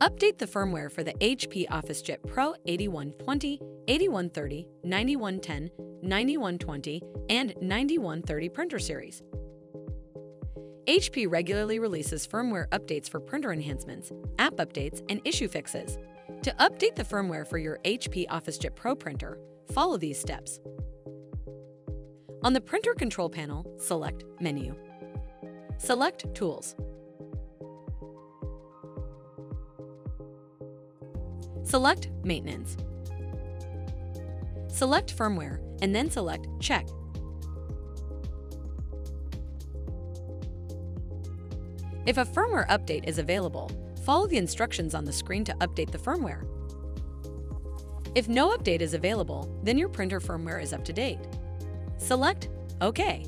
Update the firmware for the HP OfficeJet Pro 8120, 8130, 9110, 9120, and 9130 printer series. HP regularly releases firmware updates for printer enhancements, app updates, and issue fixes. To update the firmware for your HP OfficeJet Pro printer, follow these steps. On the Printer Control panel, select Menu. Select Tools. Select Maintenance. Select Firmware, and then select Check. If a firmware update is available, follow the instructions on the screen to update the firmware. If no update is available, then your printer firmware is up to date. Select OK.